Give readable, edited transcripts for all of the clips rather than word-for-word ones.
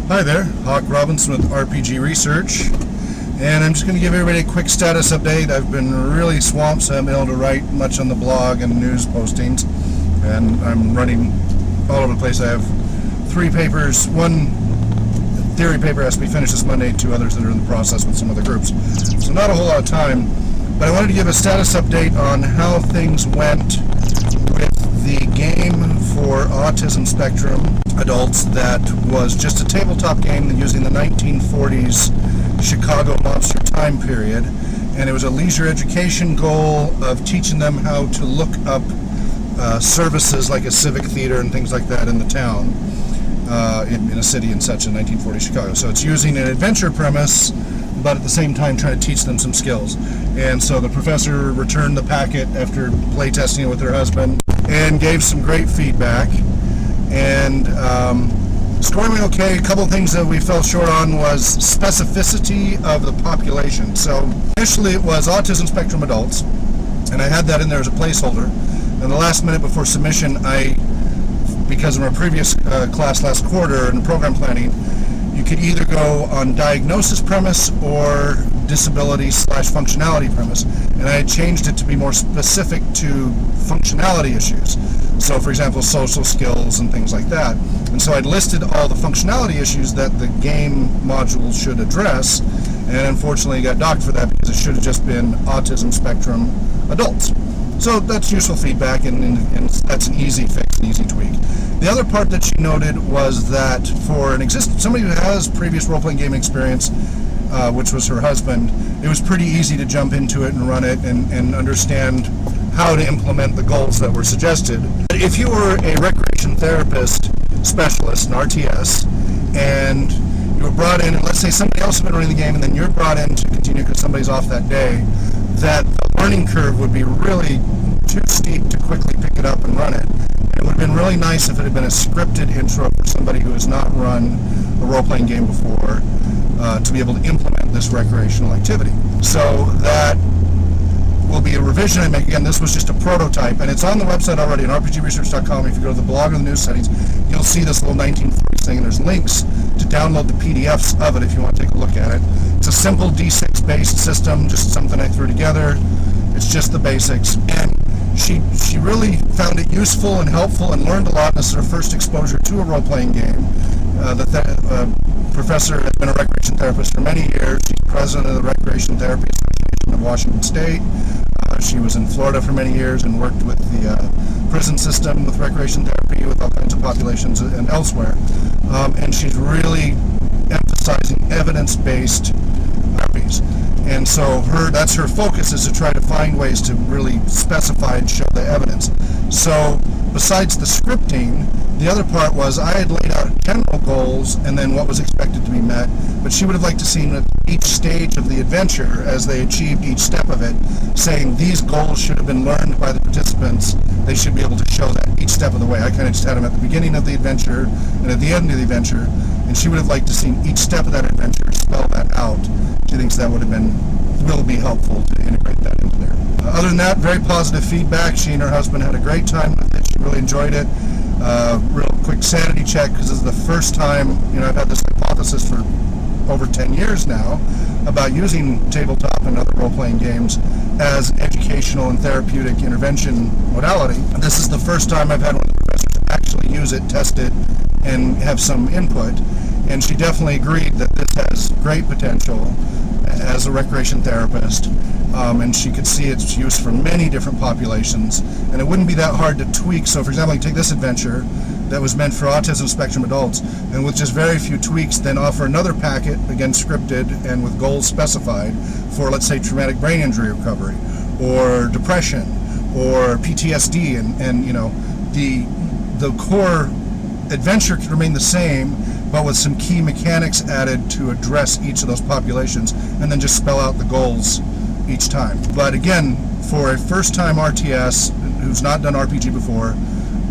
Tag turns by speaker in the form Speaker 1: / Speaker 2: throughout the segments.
Speaker 1: Hi there, Hawk Robinson with RPG Research, and I'm just going to give everybody a quick status update. I've been really swamped, so I haven't been able to write much on the blog and news postings, and I'm running all over the place. I have 3 papers. One theory paper has to be finished this Monday, 2 others that are in the process with some other groups. So not a whole lot of time, but I wanted to give a status update on how things went with the game for autism spectrum adults that was just a tabletop game using the 1940s Chicago mobster time period, and it was a leisure education goal of teaching them how to look up services like a civic theater and things like that in the town, in a city and such in 1940 Chicago. So it's using an adventure premise, but at the same time trying to teach them some skills. And so the professor returned the packet after playtesting it with her husband and gave some great feedback. And scoring went okay. A couple of things that we fell short on was specificity of the population. So initially it was autism spectrum adults, and I had that in there as a placeholder. And the last minute before submission, because of our previous class last quarter in program planning, you could either go on diagnosis premise or disability/functionality premise, and I had changed it to be more specific to functionality issues. So for example, social skills and things like that. And so I'd listed all the functionality issues that the game module should address, and unfortunately got docked for that because it should have just been autism spectrum adults. So that's useful feedback, and that's an easy fix, an easy tweak. The other part that she noted was that for somebody who has previous role-playing game experience, which was her husband, it was pretty easy to jump into it and run it and understand how to implement the goals that were suggested. If you were a recreation therapist specialist, an RTS, and you were brought in, and let's say somebody else had been running the game, and then you're brought in to continue because somebody's off that day, that the learning curve would be really too steep to quickly pick it up and run it. And it would have been really nice if it had been a scripted intro for somebody who has not run a role-playing game before, to be able to implement this recreational activity. So that will be a revision I make. Again, this was just a prototype, and it's on the website already at rpgresearch.com. If you go to the blog or the news settings, you'll see this little 1940s thing, and there's links to download the PDFs of it if you want to take a look at it. It's a simple D6 based system, just something I threw together. It's just the basics, and she really found it useful and helpful and learned a lot. This is her first exposure to a role-playing game. The professor has been a recreation therapist for many years. She's president of the Recreation Therapy Association of Washington State. She was in Florida for many years and worked with the prison system with recreation therapy with all kinds of populations and elsewhere. And she's really emphasizing evidence-based therapies. And so that's her focus, is to try to find ways to really specify and show the evidence. So besides the scripting, the other part was I had laid out general goals and then what was expected to be met, but she would have liked to see at each stage of the adventure, as they achieved each step of it, saying these goals should have been learned by the participants. They should be able to show that each step of the way. I kind of just had them at the beginning of the adventure and at the end of the adventure, and she would have liked to see each step of that adventure spell that out. She thinks that will be helpful to integrate that into there. Other than that, very positive feedback. She and her husband had a great time with it. She really enjoyed it. Real quick sanity check, because this is the first time, I've had this hypothesis for over 10 years now about using tabletop and other role-playing games as an educational and therapeutic intervention modality. This is the first time I've had one of the professors actually use it, test it, and have some input. And she definitely agreed that this has great potential as a recreation therapist, and she could see its use for many different populations, and it wouldn't be that hard to tweak. So for example, you take this adventure that was meant for autism spectrum adults, and with just very few tweaks then offer another packet, again scripted and with goals specified, for let's say traumatic brain injury recovery or depression or PTSD, and the core adventure could remain the same, but with some key mechanics added to address each of those populations, and then just spell out the goals each time. But again, for a first-time RTS who's not done RPG before,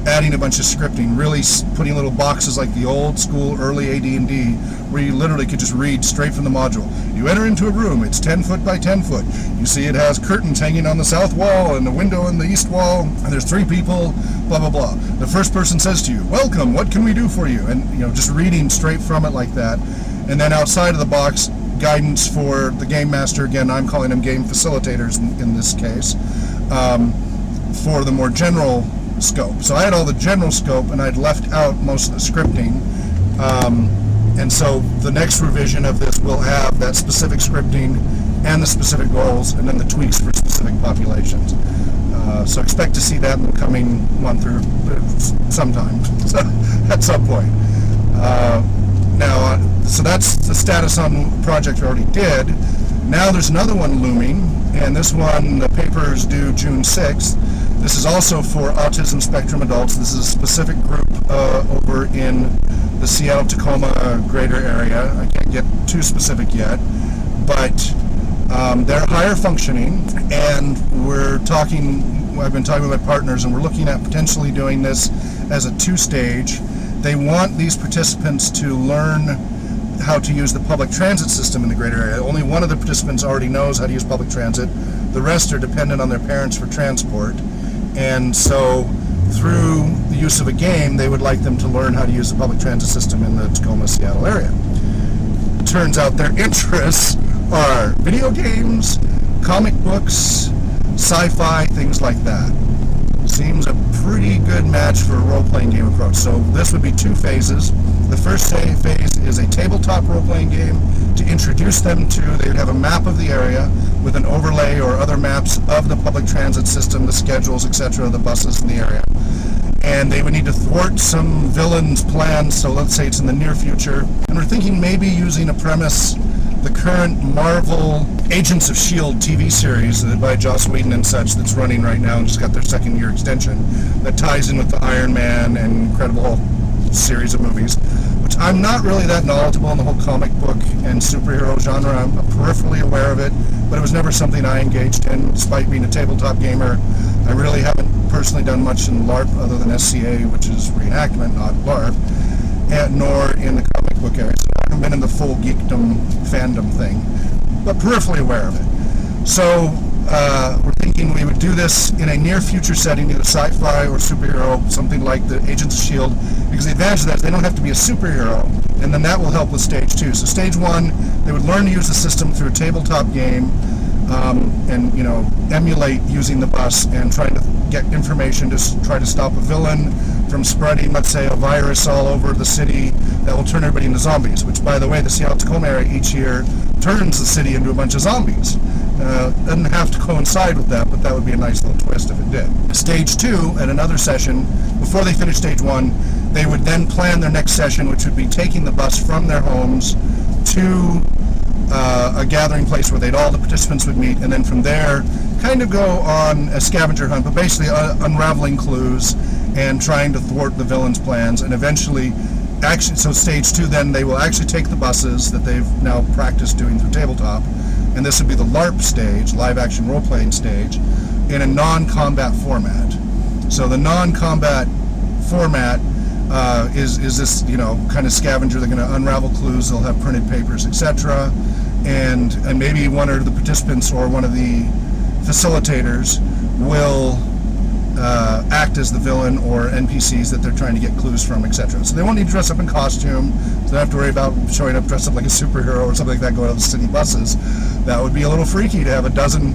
Speaker 1: adding a bunch of scripting, really putting little boxes like the old school early AD&D, where you literally could just read straight from the module. You enter into a room, it's 10 foot by 10 foot. You see it has curtains hanging on the south wall and a window on the east wall, and there's 3 people, blah, blah, blah. The first person says to you, welcome, what can we do for you? And, just reading straight from it like that. And then outside of the box, guidance for the game master. Again, I'm calling them game facilitators in this case, for the more general scope. So I had all the general scope, and I'd left out most of the scripting. And so the next revision of this will have that specific scripting and the specific goals, and then the tweaks for specific populations. So expect to see that in the coming month or sometime, at some point. So that's the status on the project we already did. Now there's another one looming, and this one, the paper is due June 6th. This is also for autism spectrum adults. This is a specific group over in the Seattle-Tacoma greater area. I can't get too specific yet, but they're higher functioning, and I've been talking with my partners, and we're looking at potentially doing this as a 2-stage. They want these participants to learn how to use the public transit system in the greater area. Only one of the participants already knows how to use public transit. The rest are dependent on their parents for transport. And so through the use of a game, they would like them to learn how to use the public transit system in the Tacoma, Seattle area. Turns out their interests are video games, comic books, sci-fi, things like that. Seems a pretty good match for a role-playing game approach. So this would be 2 phases. The first phase is a tabletop role-playing game to introduce them to, they would have a map of the area with an overlay or other maps of the public transit system, the schedules, etc., the buses in the area. And they would need to thwart some villain's plans, so let's say it's in the near future. And we're thinking maybe using a premise, the current Marvel Agents of S.H.I.E.L.D. TV series by Joss Whedon and such that's running right now and just got their 2nd-year extension, that ties in with the Iron Man and Incredible series of movies, which I'm not really that knowledgeable in the whole comic book and superhero genre. I'm peripherally aware of it, but it was never something I engaged in. Despite being a tabletop gamer, I really haven't personally done much in LARP other than SCA, which is reenactment, not LARP, nor in the comic book area. So I haven't been in the full geekdom fandom thing, but peripherally aware of it. So we're thinking we would do this in a near future setting, either sci-fi or superhero, something like the Agents of S.H.I.E.L.D., because the advantage of that is they don't have to be a superhero, and then that will help with stage 2. So stage 1, they would learn to use the system through a tabletop game, and emulate using the bus and trying to get information to try to stop a villain from spreading, let's say, a virus all over the city that will turn everybody into zombies, which, by the way, the Seattle-Tacoma area each year turns the city into a bunch of zombies. Doesn't have to coincide with that, but that would be a nice little twist if it did. Stage 2, at another session, before they finish stage 1, they would then plan their next session, which would be taking the bus from their homes to a gathering place where all the participants would meet, and then from there kind of go on a scavenger hunt, but basically unraveling clues and trying to thwart the villain's plans, and eventually so stage 2, then they will actually take the buses that they've now practiced doing through tabletop, and this would be the LARP stage, live action role-playing stage, in a non-combat format. So the non-combat format is this, kind of scavenger. They're going to unravel clues, they'll have printed papers, etc., and maybe one of the participants or one of the facilitators will act as the villain or NPCs that they're trying to get clues from, etc. So they won't need to dress up in costume, so they don't have to worry about showing up dressed up like a superhero or something like that going on the city buses. That would be a little freaky to have a dozen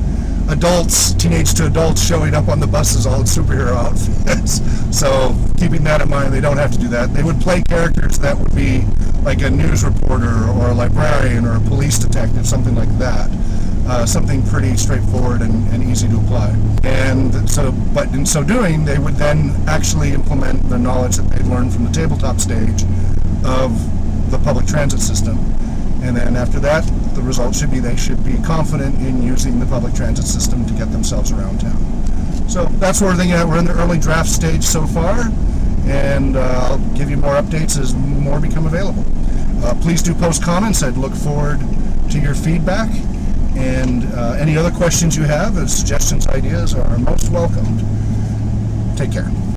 Speaker 1: adults, teenage to adults, showing up on the buses all in superhero outfits. So keeping that in mind, they don't have to do that. They would play characters that would be like a news reporter or a librarian or a police detective, something like that. Something pretty straightforward and easy to apply. And so, but in so doing, they would then actually implement the knowledge that they'd learned from the tabletop stage of the public transit system. And then after that, the result should be they should be confident in using the public transit system to get themselves around town. So that's what we're thinking at. We're in the early draft stage so far, and I'll give you more updates as more become available. Please do post comments. I'd look forward to your feedback. And any other questions you have, suggestions, ideas are most welcomed. Take care.